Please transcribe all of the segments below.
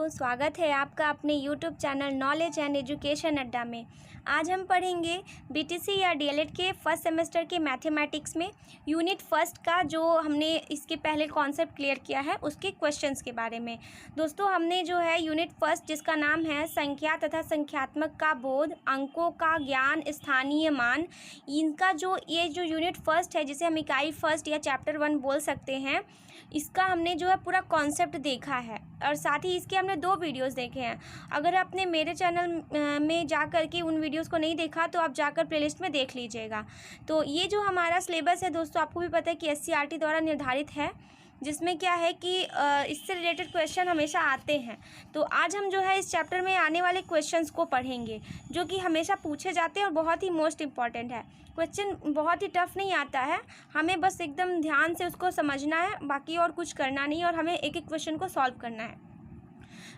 स्वागत है आपका अपने YouTube channel knowledge and education अड्डा में। आज हम पढ़ेंगे बीटीसी या डीएलएड के फर्स्ट सेमेस्टर के मैथमेटिक्स में यूनिट फर्स्ट का जो हमने इसके पहले कॉन्सेप्ट क्लियर किया है उसके क्वेश्चंस के बारे में। दोस्तों, हमने जो है यूनिट फर्स्ट जिसका नाम है संख्या तथा संख्यात्मक का बोध, अंकों का ज्ञान, स्थानीय मान, इनका ये जो यूनिट फर्स्ट है जिसे हम इकाई फर्स्ट या चैप्टर 1 बोल सकते हैं, इसका हमने जो है पूरा कॉन्सेप्ट देखा है और साथ ही इसके हमने 2 वीडियोस देखे हैं। अगर आपने मेरे चैनल में जा कर के उन वीडियोस को नहीं देखा तो आप जाकर प्लेलिस्ट में देख लीजिएगा। तो ये जो हमारा सिलेबस है दोस्तों, आपको भी पता है कि एससीईआरटी द्वारा निर्धारित है, जिसमें क्या है कि इससे रिलेटेड क्वेश्चन हमेशा आते हैं। तो आज हम जो है इस चैप्टर में आने वाले क्वेश्चंस को पढ़ेंगे जो कि हमेशा पूछे जाते हैं और बहुत ही मोस्ट इम्पॉर्टेंट है। क्वेश्चन बहुत ही टफ नहीं आता है, हमें बस एकदम ध्यान से उसको समझना है, बाकी और कुछ करना नहीं और हमें एक एक क्वेश्चन को सॉल्व करना है।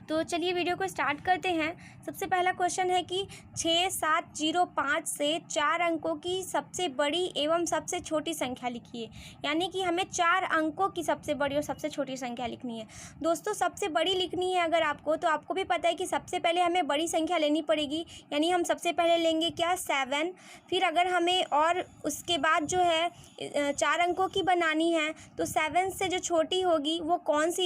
तो चलिए वीडियो को स्टार्ट करते हैं। सबसे पहला क्वेश्चन है कि 6705 से 4 अंकों की सबसे बड़ी एवं सबसे छोटी संख्या लिखिए। यानी कि हमें 4 अंकों की सबसे बड़ी और सबसे छोटी संख्या लिखनी है। दोस्तों, सबसे बड़ी लिखनी है अगर आपको, तो आपको भी पता है कि सबसे पहले हमें बड़ी संख्या लेनी पड़ेगी। यानी हम सबसे पहले लेंगे क्या, 7। फिर अगर हमें और उसके बाद जो है 4 अंकों की बनानी है तो 7 से जो छोटी होगी वो कौन सा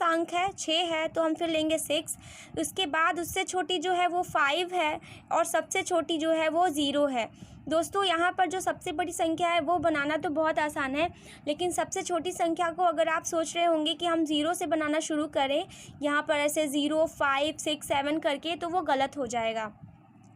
अंक है, 6 है, तो हम फिर लेंगे 6। उसके बाद उससे छोटी जो है वो 5 है और सबसे छोटी जो है वो 0 है। दोस्तों, यहाँ पर जो सबसे बड़ी संख्या है वो बनाना तो बहुत आसान है, लेकिन सबसे छोटी संख्या को अगर आप सोच रहे होंगे कि हम 0 से बनाना शुरू करें, यहाँ पर ऐसे 0, 5, 6, 7 करके, तो वो गलत हो जाएगा,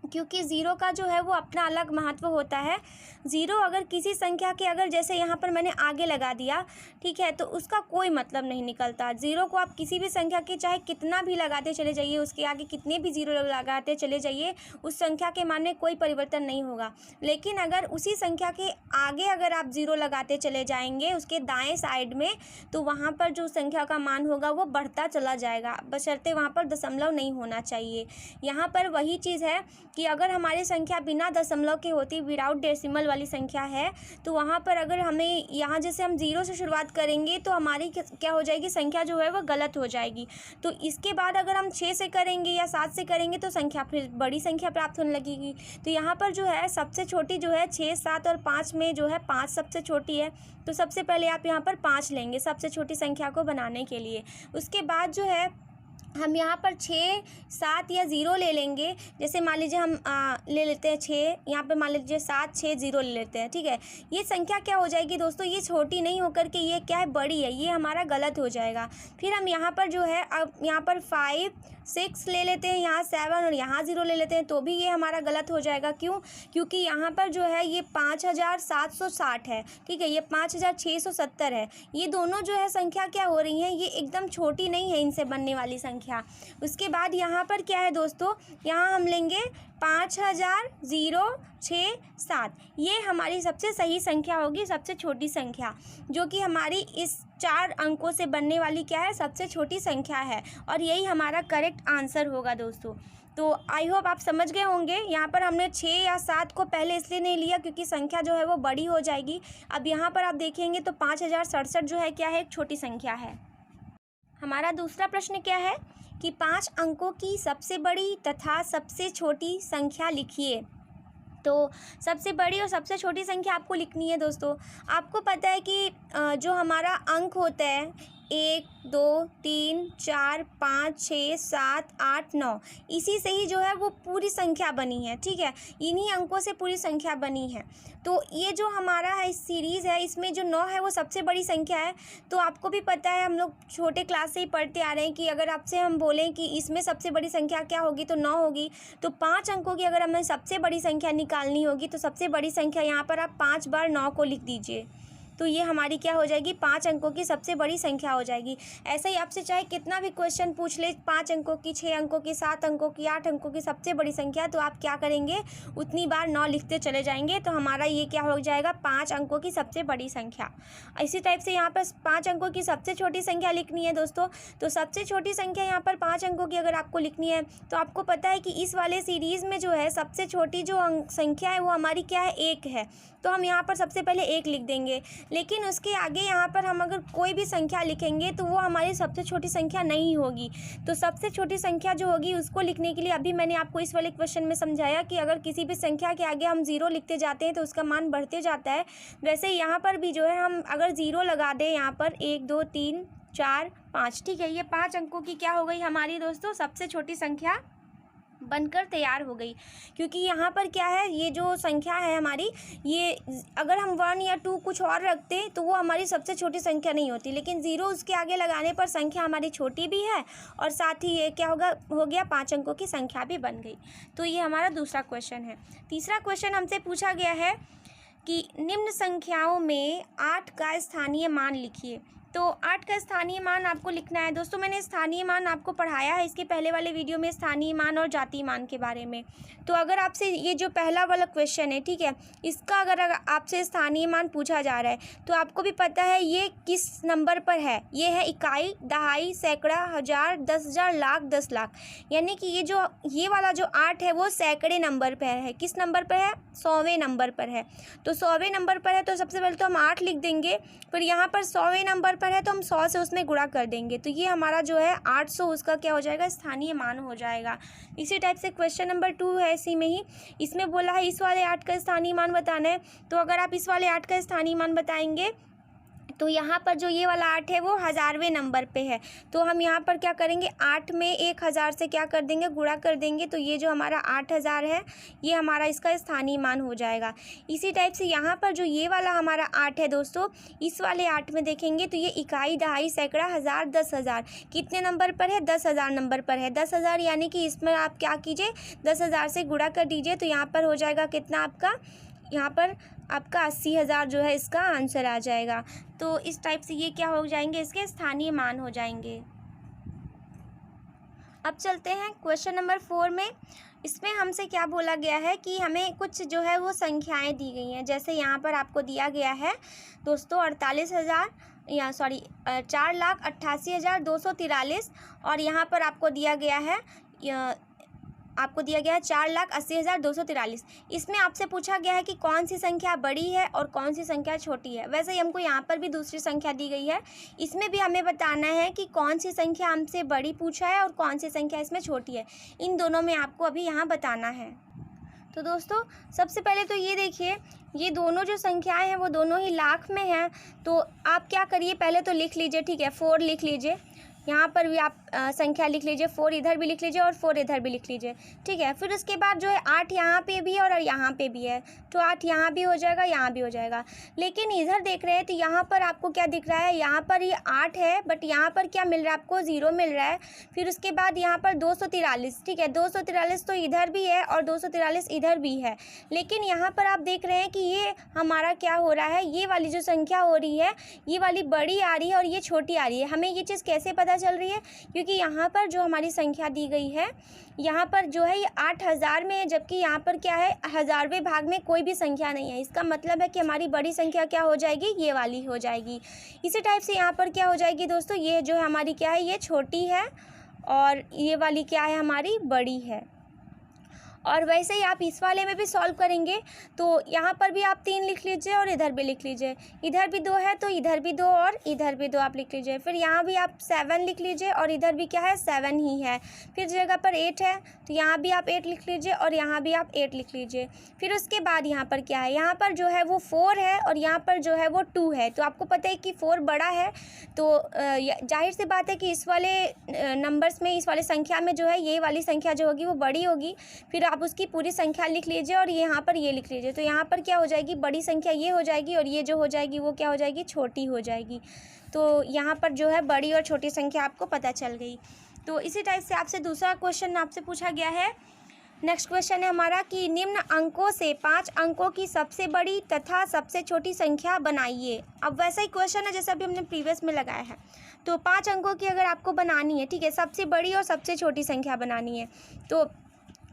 क्योंकि 0 का जो है वो अपना अलग महत्व होता है। 0 अगर किसी संख्या के अगर जैसे यहाँ पर मैंने आगे लगा दिया, ठीक है, तो उसका कोई मतलब नहीं निकलता। 0 को आप किसी भी संख्या के चाहे कितना भी लगाते चले जाइए, उसके आगे कितने भी 0 लगाते चले जाइए, उस संख्या के मान में कोई परिवर्तन नहीं होगा। लेकिन अगर उसी संख्या के आगे अगर आप 0 लगाते चले जाएंगे उसके दाएँ साइड में, तो वहाँ पर जो संख्या का मान होगा वो बढ़ता चला जाएगा, बशर्ते वहाँ पर दशमलव नहीं होना चाहिए। यहाँ पर वही चीज़ है कि अगर हमारी संख्या बिना दशमलव के होती, विदाउट डेसिमल वाली संख्या है, तो वहाँ पर अगर हमें यहाँ जैसे हम 0 से शुरुआत करेंगे तो हमारी क्या हो जाएगी, संख्या जो है वो गलत हो जाएगी। तो इसके बाद अगर हम 6 से करेंगे या 7 से करेंगे तो संख्या फिर बड़ी संख्या प्राप्त होने लगेगी। तो यहाँ पर जो है सबसे छोटी जो है 6, 7 और 5 में जो है 5 सबसे छोटी है, तो सबसे पहले आप यहाँ पर 5 लेंगे सबसे छोटी संख्या को बनाने के लिए। उसके बाद जो है हम यहाँ पर 6, 7 या 0 ले लेंगे। जैसे मान लीजिए हम ले लेते हैं 6, यहाँ पे मान लीजिए 7, 6, 0 ले लेते हैं, ठीक है। ये संख्या क्या हो जाएगी दोस्तों, ये छोटी नहीं होकर के ये क्या है, बड़ी है, ये हमारा गलत हो जाएगा। फिर हम यहाँ पर जो है अब यहाँ पर 5, 6 ले लेते हैं, यहाँ 7 और यहाँ 0 ले लेते हैं, तो भी ये हमारा गलत हो जाएगा। क्यों? क्योंकि यहाँ पर जो है ये 5760 है, ठीक है, ये 5670 है। ये दोनों जो है संख्या क्या हो रही हैं, ये एकदम छोटी नहीं है इनसे बनने वाली संख्या। उसके बाद यहाँ पर क्या है दोस्तों, यहाँ हम लेंगे 5006,7। ये हमारी सबसे सही संख्या होगी, सबसे छोटी संख्या, जो कि हमारी इस 4 अंकों से बनने वाली क्या है, सबसे छोटी संख्या है, और यही हमारा करेक्ट आंसर होगा दोस्तों। तो आई होप आप समझ गए होंगे। यहाँ पर हमने 6 या 7 को पहले इसलिए नहीं लिया क्योंकि संख्या जो है वो बड़ी हो जाएगी। अब यहाँ पर आप देखेंगे तो 5067 जो है क्या है, एक छोटी संख्या है। हमारा दूसरा प्रश्न क्या है कि 5 अंकों की सबसे बड़ी तथा सबसे छोटी संख्या लिखिए। तो सबसे बड़ी और सबसे छोटी संख्या आपको लिखनी है दोस्तों। आपको पता है कि जो हमारा अंक होता है 1, 2, 3, 4, 5, 6, 7, 8, 9, इसी से ही जो है वो पूरी संख्या बनी है, ठीक है, इन्हीं अंकों से पूरी संख्या बनी है। तो ये जो हमारा है इस सीरीज़ है, इसमें जो 9 है वो सबसे बड़ी संख्या है। तो आपको भी पता है, हम लोग छोटे क्लास से ही पढ़ते आ रहे हैं कि अगर आपसे हम बोलें कि इसमें सबसे बड़ी संख्या क्या होगी तो 9 होगी। तो 5 अंकों की अगर हमें सबसे बड़ी संख्या निकालनी होगी तो सबसे बड़ी संख्या यहाँ पर आप 5 बार 9 को लिख दीजिए, तो ये हमारी क्या हो जाएगी, 5 अंकों की सबसे बड़ी संख्या हो जाएगी। ऐसे ही आपसे चाहे कितना भी क्वेश्चन पूछ ले, 5 अंकों की, 6 अंकों की, 7 अंकों की, 8 अंकों की सबसे बड़ी संख्या, तो आप क्या करेंगे, उतनी बार 9 लिखते चले जाएंगे, तो हमारा ये क्या हो जाएगा, 5 अंकों की सबसे बड़ी संख्या। इसी टाइप से यहाँ पर 5 अंकों की सबसे छोटी संख्या लिखनी है दोस्तों। तो सबसे छोटी संख्या यहाँ पर 5 अंकों की अगर आपको लिखनी है तो आपको पता है कि इस वाले सीरीज़ में जो है सबसे छोटी जो संख्या है वो हमारी क्या है, 1 है। तो हम यहाँ पर सबसे पहले 1 लिख देंगे। लेकिन उसके आगे यहाँ पर हम अगर कोई भी संख्या लिखेंगे तो वो हमारी सबसे छोटी संख्या नहीं होगी। तो सबसे छोटी संख्या जो होगी उसको लिखने के लिए अभी मैंने आपको इस वाले क्वेश्चन में समझाया कि अगर किसी भी संख्या के आगे हम 0 लिखते जाते हैं तो उसका मान बढ़ते जाता है। वैसे यहाँ पर भी जो है हम अगर 0 लगा दें यहाँ पर 1 2 3 4 5, ठीक है, ये 5 अंकों की क्या हो गई हमारी दोस्तों सबसे छोटी संख्या बनकर तैयार हो गई। क्योंकि यहाँ पर क्या है, ये जो संख्या है हमारी, ये अगर हम 1 या 2 कुछ और रखते तो वो हमारी सबसे छोटी संख्या नहीं होती, लेकिन 0 उसके आगे लगाने पर संख्या हमारी छोटी भी है और साथ ही ये क्या हो गया 5 अंकों की संख्या भी बन गई। तो ये हमारा दूसरा क्वेश्चन है। तीसरा क्वेश्चन हमसे पूछा गया है कि निम्न संख्याओं में 8 का स्थानीय मान लिखिए। तो 8 का स्थानीय मान आपको लिखना है। दोस्तों मैंने स्थानीय मान आपको पढ़ाया है इसके पहले वाले वीडियो में, स्थानीय मान और जातीय मान के बारे में। तो अगर आपसे ये जो पहला वाला क्वेश्चन है, ठीक है, इसका अगर आपसे स्थानीय मान पूछा जा रहा है तो आपको भी पता है ये किस नंबर पर है। ये है इकाई, दहाई, सैकड़ा, हज़ार, 10,000, लाख, 10 लाख। यानी कि ये वाला जो 8 है वो सैकड़े नंबर पर है। किस नंबर पर है? 100वें नंबर पर है। तो 100वें नंबर पर है तो सबसे पहले तो हम 8 लिख देंगे, फिर यहाँ पर 100वें नंबर पर है तो हम 100 से उसमें गुणा कर देंगे। तो ये हमारा जो है 800 उसका क्या हो जाएगा? स्थानीय मान हो जाएगा। इसी टाइप से क्वेश्चन नंबर 2 है, इसी में ही इसमें बोला है इस वाले 8 का स्थानीय मान बताना है। तो अगर आप इस वाले 8 का स्थानीय मान बताएंगे तो यहाँ पर जो ये वाला 8 है वो 1000वें नंबर पे है। तो हम यहाँ पर क्या करेंगे, 8 में 1000 से क्या कर देंगे? गुणा कर देंगे। तो ये जो हमारा 8000 है ये हमारा इसका स्थानीय मान हो जाएगा। इसी टाइप से यहाँ पर जो ये वाला हमारा 8 है दोस्तों, इस वाले 8 में देखेंगे तो ये इकाई, दहाई, सैकड़ा, हज़ार, 10,000 कितने नंबर पर है? 10,000 नंबर पर है। 10,000 यानी कि इसमें आप क्या कीजिए, 10,000 से गुणा कर दीजिए। तो यहाँ पर हो जाएगा कितना आपका? यहाँ पर आपका 80,000 जो है इसका आंसर आ जाएगा। तो इस टाइप से ये क्या हो जाएंगे? इसके स्थानीय मान हो जाएंगे। अब चलते हैं क्वेश्चन नंबर 4 में। इसमें हमसे क्या बोला गया है कि हमें कुछ जो है वो संख्याएं दी गई हैं। जैसे यहाँ पर आपको दिया गया है दोस्तों 4,88,243 और यहाँ पर आपको दिया गया है 4,80,243। इसमें आपसे पूछा गया है कि कौन सी संख्या बड़ी है और कौन सी संख्या छोटी है। वैसे ही हमको यहाँ पर भी दूसरी संख्या दी गई है, इसमें भी हमें बताना है कि कौन सी संख्या हमसे बड़ी पूछा है और कौन सी संख्या इसमें छोटी है। इन दोनों में आपको अभी यहाँ बताना है। तो दोस्तों सबसे पहले तो ये देखिए, ये दोनों जो संख्याएं हैं वो दोनों ही लाख में हैं। तो आप क्या करिए, पहले तो लिख लीजिए, ठीक है, 4 लिख लीजिए। यहाँ पर भी आप संख्या लिख लीजिए, 4 इधर भी लिख लीजिए और 4 इधर भी लिख लीजिए, ठीक है। फिर उसके बाद जो है 8 यहाँ पे भी है और यहाँ पे भी है, तो 8 यहाँ भी हो जाएगा, यहाँ भी हो जाएगा। लेकिन इधर देख रहे हैं तो यहाँ पर आपको क्या दिख रहा है, यहाँ पर ये 8 है बट यहाँ पर क्या मिल रहा है आपको? 0 मिल रहा है। फिर उसके बाद यहाँ पर 243, ठीक है, 243 तो इधर भी है और 243 इधर भी है। लेकिन यहाँ पर आप देख रहे हैं कि ये हमारा क्या हो रहा है, ये वाली जो संख्या हो रही है ये वाली बड़ी आ रही है और ये छोटी आ रही है। हमें ये चीज़ कैसे पता चल रही है? क्योंकि यहाँ पर जो हमारी संख्या दी गई है यहाँ पर जो है ये 8000 में है, जबकि यहाँ पर क्या है 1000वें भाग में कोई भी संख्या नहीं है। इसका मतलब है कि हमारी बड़ी संख्या क्या हो जाएगी? ये वाली हो जाएगी। इसी टाइप से यहाँ पर क्या हो जाएगी दोस्तों, ये जो है हमारी क्या है, ये छोटी है और ये वाली क्या है हमारी बड़ी है। और वैसे ही आप इस वाले में भी सॉल्व करेंगे तो यहाँ पर भी आप 3 लिख लीजिए और इधर भी लिख लीजिए। इधर भी 2 है तो इधर भी 2 और इधर भी 2 आप लिख लीजिए। फिर यहाँ भी आप 7 लिख लीजिए और इधर भी क्या है 7 ही है। फिर जगह पर 8 है तो यहाँ भी आप 8 लिख लीजिए और यहाँ भी आप 8 लिख लीजिए। फिर उसके बाद यहाँ पर क्या है, यहाँ पर जो है वो 4 है और यहाँ पर जो है वो 2 है। तो आपको पता है कि 4 बड़ा है, तो जाहिर सी बात है कि इस वाले नंबर्स में, इस वाले संख्या में जो है ये वाली संख्या जो होगी वो बड़ी होगी। फिर आप उसकी पूरी संख्या लिख लीजिए और यहाँ पर ये लिख लीजिए। तो यहाँ पर क्या हो जाएगी, बड़ी संख्या ये हो जाएगी और ये जो हो जाएगी वो क्या हो जाएगी, छोटी हो जाएगी। तो यहाँ पर जो है बड़ी और छोटी संख्या आपको पता चल गई। तो इसी टाइप से आपसे दूसरा क्वेश्चन आपसे पूछा गया है। नेक्स्ट क्वेश्चन है हमारा कि निम्न अंकों से 5 अंकों की सबसे बड़ी तथा सबसे छोटी संख्या बनाइए। अब वैसा ही क्वेश्चन है जैसे अभी हमने प्रीवियस में लगाया है। तो 5 अंकों की अगर आपको बनानी है, ठीक है, सबसे बड़ी और सबसे छोटी संख्या बनानी है, तो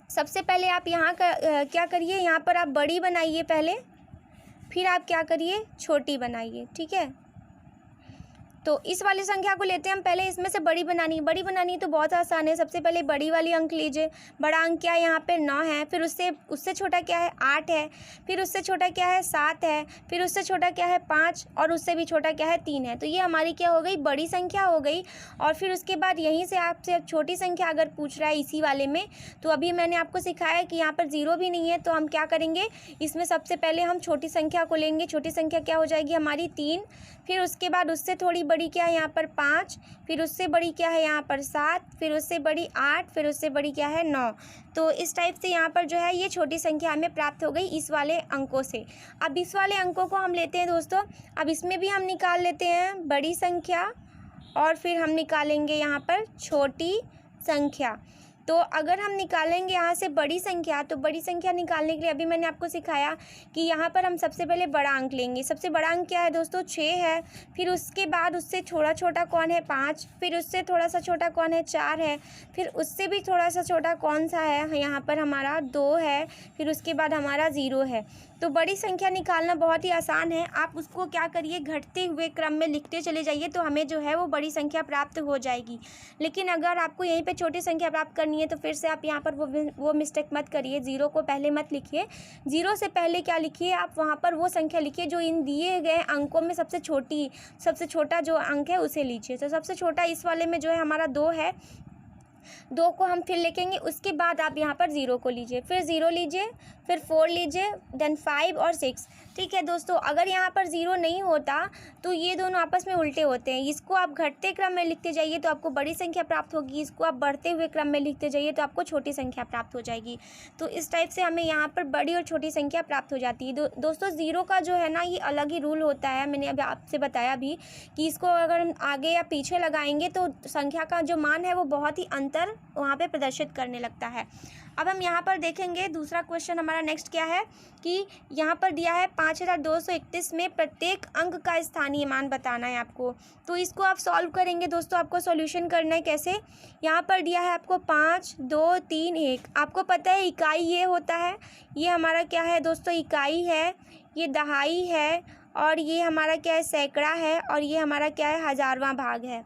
सबसे पहले आप यहाँ का क्या करिए, यहाँ पर आप बड़ी बनाइए पहले, फिर आप क्या करिए छोटी बनाइए, ठीक है। तो इस वाली संख्या को लेते हैं हम। पहले इसमें से बड़ी बनानी है तो बहुत आसान है। सबसे पहले बड़ी वाली अंक लीजिए। बड़ा अंक क्या है यहाँ पे 9 है, फिर उससे छोटा क्या है 8 है, फिर उससे छोटा क्या है 7 है, फिर उससे छोटा क्या है 5 और उससे भी छोटा क्या है 3 है। तो ये हमारी क्या हो गई, बड़ी संख्या हो गई। और फिर उसके बाद यहीं से आपसे छोटी संख्या अगर पूछ रहा है इसी वाले में, तो अभी मैंने आपको सिखाया कि यहाँ पर 0 भी नहीं है, तो हम क्या करेंगे, इसमें सबसे पहले हम छोटी संख्या को लेंगे। छोटी संख्या क्या हो जाएगी हमारी 3, फिर उसके बाद उससे थोड़ी बड़ी क्या है यहाँ पर 5, फिर उससे बड़ी क्या है यहाँ पर 7, फिर उससे बड़ी 8, फिर उससे बड़ी क्या है 9। तो इस टाइप से यहाँ पर जो है ये छोटी संख्या हमें प्राप्त हो गई इस वाले अंकों से। अब इस वाले अंकों को हम लेते हैं दोस्तों, अब इसमें भी हम निकाल लेते हैं बड़ी संख्या और फिर हम निकालेंगे यहाँ पर छोटी संख्या। तो अगर हम निकालेंगे यहाँ से बड़ी संख्या, तो बड़ी संख्या निकालने के लिए अभी मैंने आपको सिखाया कि यहाँ पर हम सबसे पहले बड़ा अंक लेंगे। सबसे बड़ा अंक क्या है दोस्तों 6 है, फिर उसके बाद उससे थोड़ा छोटा कौन है 5, फिर उससे थोड़ा सा छोटा कौन है 4 है, फिर उससे भी थोड़ा सा छोटा कौन सा है यहाँ पर हमारा 2 है, फिर उसके बाद हमारा 0 है। तो बड़ी संख्या निकालना बहुत ही आसान है। आप उसको क्या करिए, घटते हुए क्रम में लिखते चले जाइए तो हमें जो है वो बड़ी संख्या प्राप्त हो जाएगी। लेकिन अगर आपको यहीं पे छोटी संख्या प्राप्त करनी है तो फिर से आप यहाँ पर वो मिस्टेक मत करिए, 0 को पहले मत लिखिए। 0 से पहले क्या लिखिए, आप वहाँ पर वो संख्या लिखिए जो इन दिए गए अंकों में सबसे छोटा जो अंक है उसे लीजिए। तो सबसे छोटा इस वाले में जो है हमारा 2 है, 2 को हम फिर लिखेंगे। उसके बाद आप यहाँ पर 0 को लीजिए, फिर 0 लीजिए, फिर 4 लीजिए, देन 5 और 6। ठीक है दोस्तों, अगर यहाँ पर 0 नहीं होता तो ये दोनों आपस में उल्टे होते हैं। इसको आप घटते क्रम में लिखते जाइए तो आपको बड़ी संख्या प्राप्त होगी, इसको आप बढ़ते हुए क्रम में लिखते जाइए तो आपको छोटी संख्या प्राप्त हो जाएगी। तो इस टाइप से हमें यहाँ पर बड़ी और छोटी संख्या प्राप्त हो जाती है। दोस्तों 0 का जो है ना ये अलग ही रूल होता है। मैंने अभी आपसे बताया भी कि इसको अगर हम आगे या पीछे लगाएंगे तो संख्या का जो मान है वो बहुत ही अंतर वहाँ पे प्रदर्शित करने लगता है। अब हम यहाँ पर देखेंगे दूसरा क्वेश्चन हमारा नेक्स्ट क्या है कि यहाँ पर दिया है 5231 में प्रत्येक अंक का स्थानीय मान बताना है आपको। तो इसको आप सॉल्व करेंगे दोस्तों, आपको सॉल्यूशन करना है कैसे। यहाँ पर दिया है आपको 5 2 3 1। आपको पता है इकाई ये होता है, ये हमारा क्या है दोस्तों इकाई है, ये दहाई है, और ये हमारा क्या है सैकड़ा है, और ये हमारा क्या है हज़ारवां भाग है,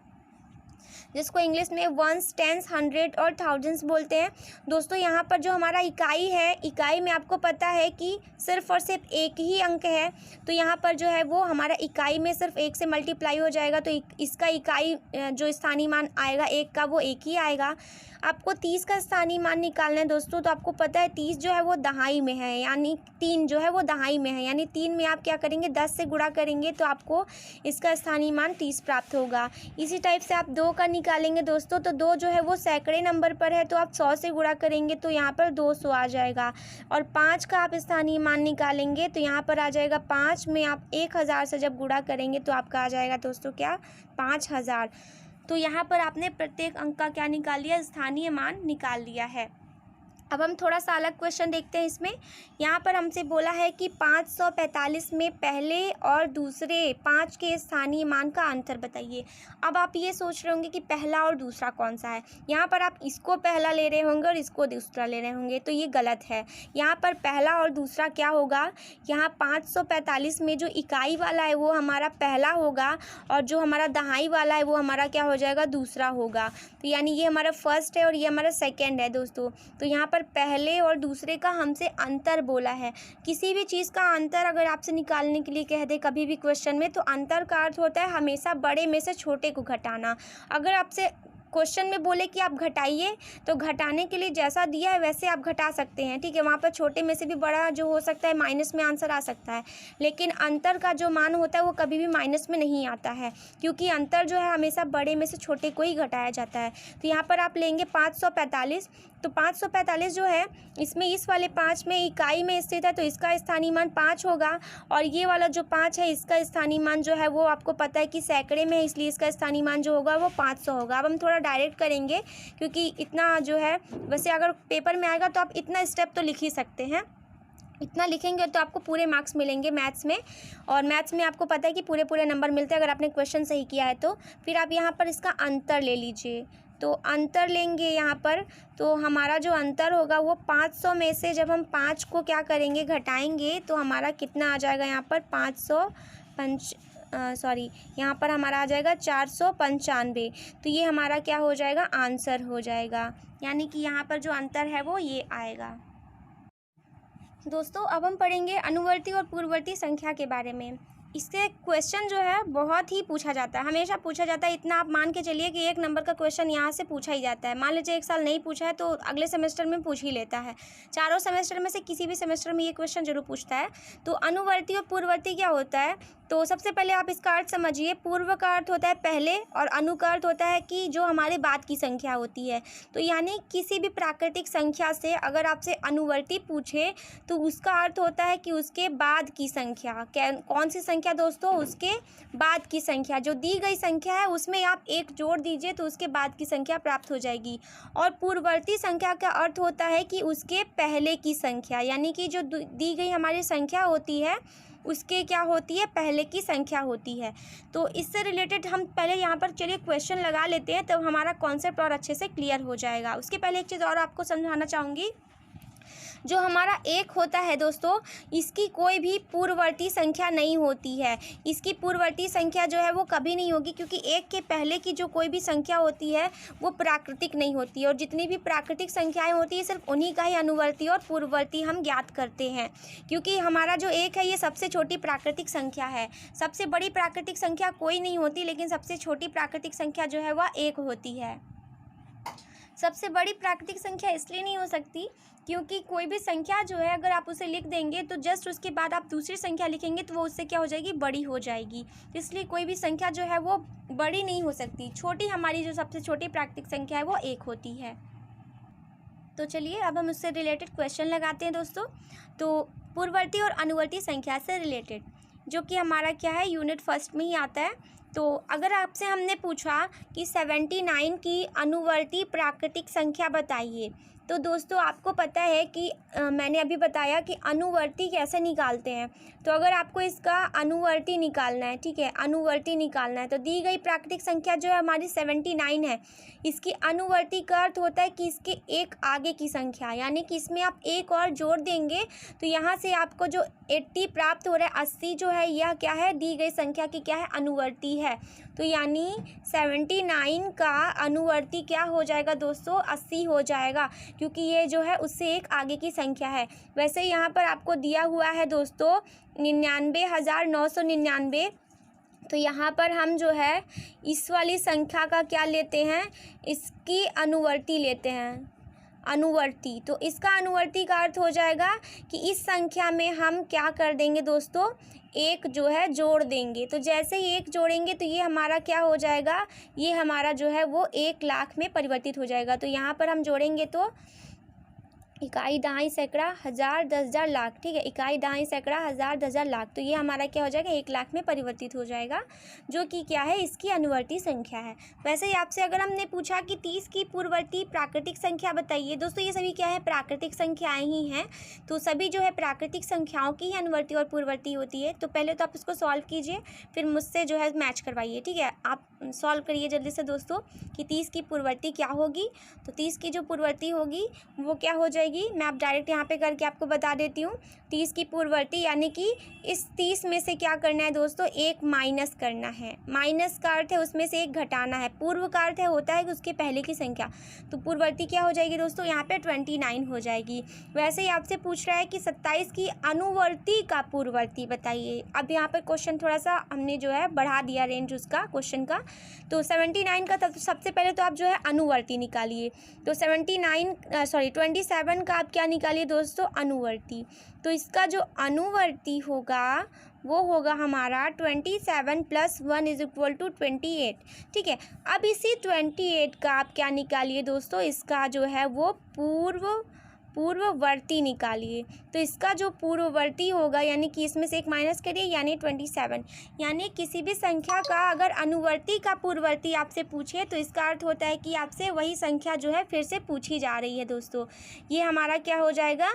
जिसको इंग्लिश में वंस, टेंस, हंड्रेड और थाउजेंड्स बोलते हैं। दोस्तों यहाँ पर जो हमारा इकाई है, इकाई में आपको पता है कि सिर्फ और सिर्फ एक ही अंक है, तो यहाँ पर जो है वो हमारा इकाई में सिर्फ 1 से मल्टीप्लाई हो जाएगा, तो इसका इकाई जो स्थानीय मान आएगा 1 का वो 1 ही आएगा। आपको 30 का स्थानीय मान निकालना है दोस्तों, तो आपको पता है 30 जो है वो दहाई में है, यानी 3 जो है वो दहाई में है, यानी 3 में आप क्या करेंगे 10 से गुणा करेंगे तो आपको इसका स्थानीय मान 30 प्राप्त होगा। इसी टाइप से आप 2 का निकालेंगे दोस्तों, तो 2 जो है वो सैकड़े नंबर पर है, तो आप 100 से गुणा करेंगे तो यहाँ पर 200 आ जाएगा। और 5 का आप स्थानीय मान निकालेंगे तो यहाँ पर आ जाएगा 5 में आप 1000 से जब गुणा करेंगे तो आपका आ जाएगा दोस्तों क्या 5000। तो यहाँ पर आपने प्रत्येक अंक का क्या निकाल लिया, स्थानीय मान निकाल लिया है। अब हम थोड़ा सा अलग क्वेश्चन देखते हैं इसमें। यहाँ पर हमसे बोला है कि 545 में पहले और दूसरे 5 के स्थानीय मान का अंतर बताइए। अब आप ये सोच रहे होंगे कि पहला और दूसरा कौन सा है। यहाँ पर आप इसको पहला ले रहे होंगे और इसको दूसरा ले रहे होंगे, तो ये गलत है। यहाँ पर पहला और दूसरा क्या होगा, यहाँ 545 में जो इकाई वाला है वो हमारा पहला होगा, और जो हमारा दहाई वाला है वो हमारा क्या हो जाएगा दूसरा होगा। तो यानी ये हमारा फर्स्ट है और ये हमारा सेकेंड है दोस्तों। तो यहाँ पर पहले और दूसरे का हमसे अंतर बोला है। किसी भी चीज़ का अंतर अगर आपसे निकालने के लिए कह दे कभी भी क्वेश्चन में, तो अंतर का अर्थ होता है हमेशा बड़े में से छोटे को घटाना। अगर आपसे क्वेश्चन में बोले कि आप घटाइए, तो घटाने के लिए जैसा दिया है वैसे आप घटा सकते हैं, ठीक है। वहाँ पर छोटे में से भी बड़ा जो हो सकता है माइनस में आंसर आ सकता है, लेकिन अंतर का जो मान होता है वो कभी भी माइनस में नहीं आता है, क्योंकि अंतर जो है हमेशा बड़े में से छोटे को ही घटाया जाता है। तो यहाँ पर आप लेंगे 545, तो 545 जो है इसमें इस वाले 5 में इकाई में स्थित है, तो इसका स्थानीय मान 5 होगा, और ये वाला जो 5 है इसका स्थानीय मान जो है वो आपको पता है कि सैकड़े में है, इसलिए इसका स्थानीय मान जो होगा वो 500 होगा। अब हम थोड़ा डायरेक्ट करेंगे, क्योंकि इतना जो है वैसे अगर पेपर में आएगा तो आप इतना स्टेप तो लिख ही सकते हैं, इतना लिखेंगे तो आपको पूरे मार्क्स मिलेंगे मैथ्स में। और मैथ्स में आपको पता है कि पूरे नंबर मिलते हैं अगर आपने क्वेश्चन सही किया है तो। फिर आप यहाँ पर इसका अंतर ले लीजिए, तो अंतर लेंगे यहाँ पर, तो हमारा जो अंतर होगा वो 500 में से जब हम 5 को क्या करेंगे घटाएंगे तो हमारा कितना आ जाएगा यहाँ पर सॉरी, यहाँ पर हमारा आ जाएगा 495। तो ये हमारा क्या हो जाएगा, आंसर हो जाएगा, यानी कि यहाँ पर जो अंतर है वो ये आएगा। दोस्तों अब हम पढ़ेंगे अनुवर्ती और पूर्ववर्ती संख्या के बारे में। इससे क्वेश्चन जो है बहुत ही पूछा जाता है, हमेशा पूछा जाता है। इतना आप मान के चलिए कि 1 नंबर का क्वेश्चन यहाँ से पूछा ही जाता है। मान लीजिए 1 साल नहीं पूछा है तो अगले सेमेस्टर में पूछ ही लेता है। चारों सेमेस्टर में से किसी भी सेमेस्टर में ये क्वेश्चन जरूर पूछता है। तो अनुवर्ती और पूर्ववर्ती क्या होता है, तो सबसे पहले आप इसका अर्थ समझिए। पूर्व का अर्थ होता है पहले और अनु का अर्थ होता है कि जो हमारे बाद की संख्या होती है। तो यानी किसी भी प्राकृतिक संख्या से अगर आपसे अनुवर्ती पूछे तो उसका अर्थ होता है कि उसके बाद की संख्या। कौन सी संख्या दोस्तों, उसके बाद की संख्या। जो दी गई संख्या है उसमें आप 1 जोड़ दीजिए तो उसके बाद की संख्या प्राप्त हो जाएगी। और पूर्ववर्ती संख्या का अर्थ होता है कि उसके पहले की संख्या, यानी कि जो दी गई हमारी संख्या होती है उसके क्या होती है, पहले की संख्या होती है। तो इससे रिलेटेड हम पहले यहाँ पर चलिए क्वेश्चन लगा लेते हैं, तब हमारा कॉन्सेप्ट और अच्छे से क्लियर हो जाएगा। उसके पहले एक चीज़ और आपको समझाना चाहूँगी। जो हमारा 1 होता है दोस्तों, इसकी कोई भी पूर्ववर्ती संख्या नहीं होती है। इसकी पूर्ववर्ती संख्या जो है वो कभी नहीं होगी, क्योंकि 1 के पहले की जो कोई भी संख्या होती है वो प्राकृतिक नहीं होती है। और जितनी भी प्राकृतिक संख्याएं होती है सिर्फ उन्हीं का ही अनुवर्ती और पूर्ववर्ती हम ज्ञात करते हैं। क्योंकि हमारा जो 1 है ये सबसे छोटी प्राकृतिक संख्या है। सबसे बड़ी प्राकृतिक संख्या कोई नहीं होती, लेकिन सबसे छोटी प्राकृतिक संख्या जो है वह 1 होती है। सबसे बड़ी प्राकृतिक संख्या इसलिए नहीं हो सकती क्योंकि कोई भी संख्या जो है अगर आप उसे लिख देंगे तो जस्ट उसके बाद आप दूसरी संख्या लिखेंगे तो वो उससे क्या हो जाएगी, बड़ी हो जाएगी। तो इसलिए कोई भी संख्या जो है वो बड़ी नहीं हो सकती। छोटी, हमारी जो सबसे छोटी प्राकृतिक संख्या है वो 1 होती है। तो चलिए अब हम उससे रिलेटेड क्वेश्चन लगाते हैं दोस्तों। तो पूर्ववर्ती और अनुवर्ती संख्या से रिलेटेड, जो कि हमारा क्या है, यूनिट फर्स्ट में ही आता है। तो अगर आपसे हमने पूछा कि 79 की अनुवर्ती प्राकृतिक संख्या बताइए, तो दोस्तों आपको पता है कि मैंने अभी बताया कि अनुवर्ती कैसे निकालते हैं। तो अगर आपको इसका अनुवर्ती निकालना है, ठीक है, अनुवर्ती निकालना है, तो दी गई प्राकृतिक संख्या जो है हमारी 79 है, इसकी अनुवर्ती का अर्थ होता है कि इसके एक आगे की संख्या, यानी कि इसमें आप 1 और जोड़ देंगे तो यहाँ से आपको जो 80 प्राप्त हो रहा है, 80 जो है यह क्या है, दी गई संख्या की क्या है, अनुवर्ती है। तो यानी 79 का अनुवर्ती क्या हो जाएगा दोस्तों, 80 हो जाएगा, क्योंकि ये जो है उससे एक आगे की संख्या है। वैसे यहाँ पर आपको दिया हुआ है दोस्तों 99,999। तो यहाँ पर हम जो है इस वाली संख्या का क्या लेते हैं, इसकी अनुवर्ती लेते हैं, अनुवर्ती। तो इसका अनुवर्ती का अर्थ हो जाएगा कि इस संख्या में हम क्या कर देंगे दोस्तों, 1 जो है जोड़ देंगे। तो जैसे ही 1 जोड़ेंगे तो ये हमारा क्या हो जाएगा, ये हमारा जो है वो 1 लाख में परिवर्तित हो जाएगा। तो यहाँ पर हम जोड़ेंगे तो इकाई, दहाई, सैकड़ा, हज़ार, 10,000, लाख, ठीक है, इकाई, दहाई, सैकड़ा, हज़ार, 10,000, लाख। तो ये हमारा क्या हो जाएगा, 1 लाख में परिवर्तित हो जाएगा, जो कि क्या है, इसकी अनुवर्ती संख्या है। वैसे ही आपसे अगर हमने पूछा कि 30 की पूर्ववर्ती प्राकृतिक संख्या बताइए, दोस्तों ये सभी क्या है, प्राकृतिक संख्याएं ही हैं। तो सभी जो है प्राकृतिक संख्याओं की ही अनुवर्ती और पूर्ववर्ती होती है। तो पहले तो आप इसको सॉल्व कीजिए, फिर मुझसे जो है मैच करवाइए, ठीक है। आप सॉल्व करिए जल्दी से दोस्तों कि 30 की पूर्ववर्ती क्या होगी। तो 30 की जो पूर्ववर्ती होगी वो क्या हो जाएगी, मैं आप डायरेक्ट यहाँ पे करके आपको बता देती हूँ। 30 की पूर्ववर्ती यानी कि इस 30 में से क्या करना है दोस्तों, 1 माइनस करना है। माइनस का अर्थ है उसमें से 1 घटाना है। पूर्व का अर्थ है होता है कि उसके पहले की संख्या। तो पूर्ववर्ती क्या हो जाएगी दोस्तों, यहाँ पे 29 हो जाएगी। वैसे ही आपसे पूछ रहा है कि 27 की अनुवर्ती का पूर्ववर्ती बताइए। अब यहाँ पर क्वेश्चन थोड़ा सा हमने जो है बढ़ा दिया रेंज उसका क्वेश्चन का। तो 79 का सबसे पहले तो आप जो है अनुवर्ती निकालिए। तो 27 का आप क्या निकालिए दोस्तों, अनुवर्ती। तो इसका जो अनुवर्ती होगा वो होगा हमारा 27 + 1 = 28, ठीक है। अब इसी 28 का आप क्या निकालिए दोस्तों, इसका जो है वो पूर्ववर्ती निकालिए। तो इसका जो पूर्ववर्ती होगा यानी कि इसमें से 1 माइनस करिए यानी 27। यानी किसी भी संख्या का अगर अनुवर्ती का पूर्ववर्ती आपसे पूछे तो इसका अर्थ होता है कि आपसे वही संख्या जो है फिर से पूछी जा रही है दोस्तों। ये हमारा क्या हो जाएगा,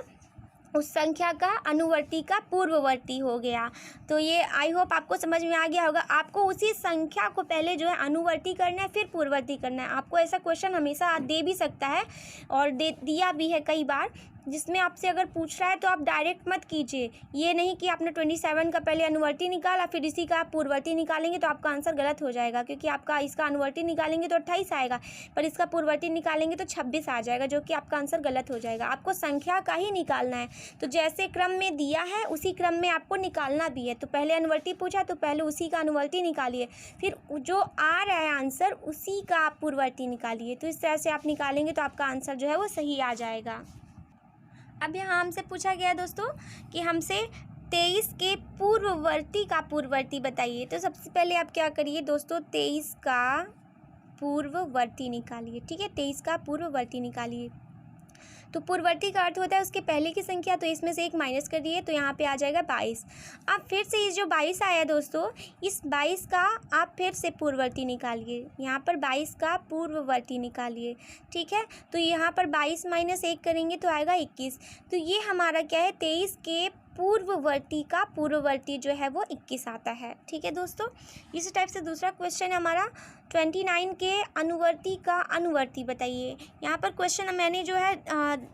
उस संख्या का अनुवर्ती का पूर्ववर्ती हो गया। तो ये आई होप आपको समझ में आ गया होगा। आपको उसी संख्या को पहले जो है अनुवर्ती करना है फिर पूर्ववर्ती करना है। आपको ऐसा क्वेश्चन हमेशा दे भी सकता है और दिया भी है कई बार। जिसमें आपसे अगर पूछ रहा है तो आप डायरेक्ट मत कीजिए। ये नहीं कि आपने 27 का पहले अनुवर्ती निकाला फिर इसी का आप पूर्ववर्ती निकालेंगे तो आपका आंसर गलत हो जाएगा, क्योंकि आपका इसका अनुवर्ती निकालेंगे तो 28 आएगा, पर इसका पूर्ववर्ती निकालेंगे तो 26 आ जाएगा, जो कि आपका आंसर गलत हो जाएगा। आपको संख्या का ही निकालना है, तो जैसे क्रम में दिया है उसी क्रम में आपको निकालना भी है। तो पहले अनुवर्ती पूछा तो पहले उसी का अनुवर्ती निकालिए, फिर जो आ रहा है आंसर उसी का आप पूर्ववर्ती निकालिए। तो इस तरह से आप निकालेंगे तो आपका आंसर जो है वो सही आ जाएगा। अब यहाँ हमसे पूछा गया दोस्तों कि हमसे 23 के पूर्ववर्ती का पूर्ववर्ती बताइए। तो सबसे पहले आप क्या करिए दोस्तों, 23 का पूर्ववर्ती निकालिए। ठीक है, 23 का पूर्ववर्ती निकालिए। तो पूर्ववर्ती का अर्थ होता है उसके पहले की संख्या, तो इसमें से एक माइनस कर दिए तो यहाँ पे आ जाएगा 22। अब फिर से ये जो 22 आया दोस्तों, इस 22 का आप फिर से पूर्ववर्ती निकालिए। यहाँ पर 22 का पूर्ववर्ती निकालिए। ठीक है, तो यहाँ पर 22 माइनस 1 करेंगे तो आएगा 21। तो ये हमारा क्या है, 23 के पूर्ववर्ती का पूर्ववर्ती जो है वो 21 आता है। ठीक है दोस्तों, इसी टाइप से दूसरा क्वेश्चन है हमारा 29 के अनुवर्ती का अनुवर्ती बताइए। यहाँ पर क्वेश्चन मैंने जो है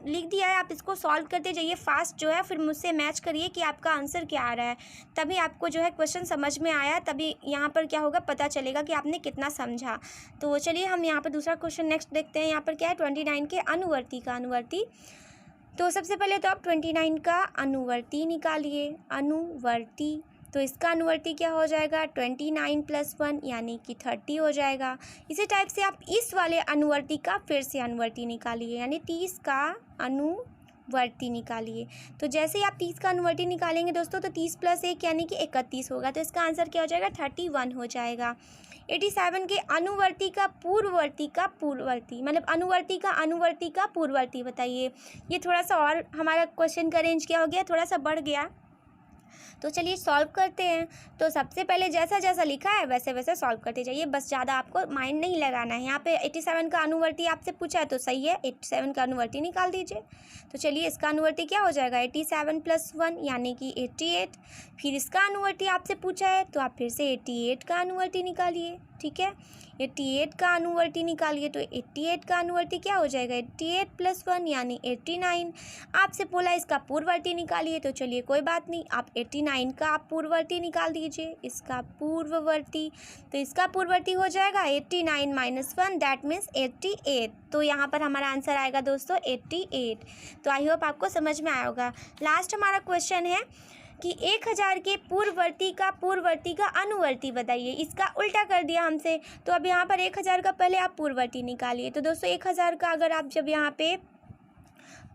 लिख दिया है, आप इसको सॉल्व करते जाइए फास्ट जो है, फिर मुझसे मैच करिए कि आपका आंसर क्या आ रहा है, तभी आपको जो है क्वेश्चन समझ में आया, तभी यहाँ पर क्या होगा पता चलेगा कि आपने कितना समझा। तो चलिए हम यहाँ पर दूसरा क्वेश्चन नेक्स्ट देखते हैं। यहाँ पर क्या है, 29 के अनुवर्ती का अनुवर्ती। तो सबसे पहले तो आप 29 का अनुवर्ती निकालिए। अनुवर्ती, तो इसका अनुवर्ती क्या हो जाएगा, 29 + 1 यानी कि 30 हो जाएगा। इसी टाइप से आप इस वाले अनुवर्ती का फिर से अनुवर्ती निकालिए, यानी 30 का अनुवर्ती निकालिए। तो जैसे ही आप 30 का अनुवर्ती निकालेंगे दोस्तों, तो 30 + 1 यानी कि 31 होगा, तो इसका आंसर क्या हो जाएगा, 31 हो जाएगा। 87 के अनुवर्ती का पूर्ववर्ती मतलब अनुवर्ती का पूर्ववर्ती बताइए। ये थोड़ा सा और हमारा क्वेश्चन का रेंज क्या हो गया, थोड़ा सा बढ़ गया। तो चलिए सॉल्व करते हैं। तो सबसे पहले जैसा जैसा लिखा है वैसे वैसे सॉल्व करते जाइए, बस ज़्यादा आपको माइंड नहीं लगाना है। यहाँ पे 87 का अनुवर्ती आपसे पूछा है तो सही है, 87 का अनुवर्ती निकाल दीजिए। तो चलिए इसका अनुवर्ती क्या हो जाएगा, 87 + 1 यानी कि 88। फिर इसका अनुवर्ती आपसे पूछा है तो आप फिर से 88 का अनुवर्ती निकालिए। ठीक है, 88 का अनुवर्ती निकालिए। तो 88 का अनुवर्ती क्या हो जाएगा, 88 + 1 यानी 89। आपसे बोला इसका पूर्ववर्ती निकालिए, तो चलिए कोई बात नहीं, आप 89 का आप पूर्ववर्ती निकाल दीजिए, इसका पूर्ववर्ती। तो इसका पूर्ववर्ती हो जाएगा 89 - 1 दैट मीन्स 88। तो यहाँ पर हमारा आंसर आएगा दोस्तों 88। तो आई होप आपको समझ में आया होगा। लास्ट हमारा क्वेश्चन है कि 1000 के पूर्ववर्ती का अनुवर्ती बताइए। इसका उल्टा कर दिया हमसे, तो अब यहाँ पर 1000 का पहले आप पूर्ववर्ती निकालिए। तो दोस्तों 1000 का अगर आप जब यहाँ पे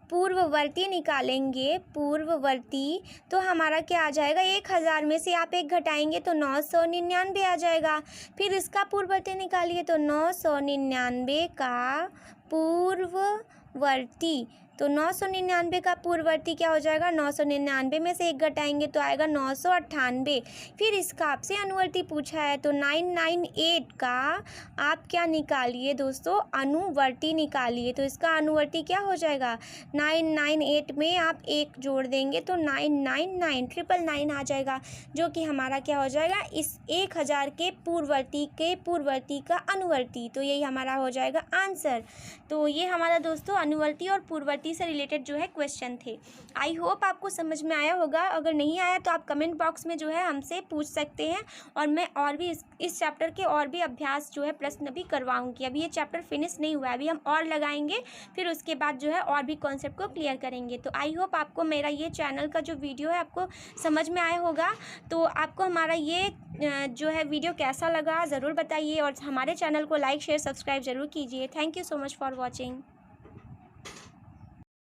पूर्ववर्ती निकालेंगे, पूर्ववर्ती, तो हमारा क्या आ जाएगा, 1000 में से आप 1 घटाएंगे तो 999 आ जाएगा। फिर इसका पूर्ववर्ती निकालिए, तो 999 का पूर्ववर्ती। तो 999 का पूर्ववर्ती क्या हो जाएगा, 999 में से 1 घटाएंगे तो आएगा 998। फिर इसका आपसे अनुवर्ती पूछा है तो 998 का आप क्या निकालिए दोस्तों, अनुवर्ती निकालिए। तो इसका अनुवर्ती क्या हो जाएगा, 998 में आप 1 जोड़ देंगे तो 999 999 आ जाएगा, जो कि हमारा क्या हो जाएगा, इस 1000 के पूर्ववर्ती का अनुवर्ती। तो यही हमारा हो जाएगा आंसर। तो ये हमारा दोस्तों अनुवर्ती और पूर्ववर्ती से रिलेटेड जो है क्वेश्चन थे। आई होप आपको समझ में आया होगा। अगर नहीं आया तो आप कमेंट बॉक्स में जो है हमसे पूछ सकते हैं, और मैं और भी इस चैप्टर के और भी अभ्यास जो है प्रश्न भी करवाऊंगी। अभी ये चैप्टर फिनिश नहीं हुआ है, अभी हम और लगाएंगे, फिर उसके बाद जो है और भी कॉन्सेप्ट को क्लियर करेंगे। तो आई होप आपको मेरा ये चैनल का जो वीडियो है आपको समझ में आया होगा। तो आपको हमारा ये जो है वीडियो कैसा लगा ज़रूर बताइए, और हमारे चैनल को लाइक शेयर सब्सक्राइब ज़रूर कीजिए। Thank you so much for watching.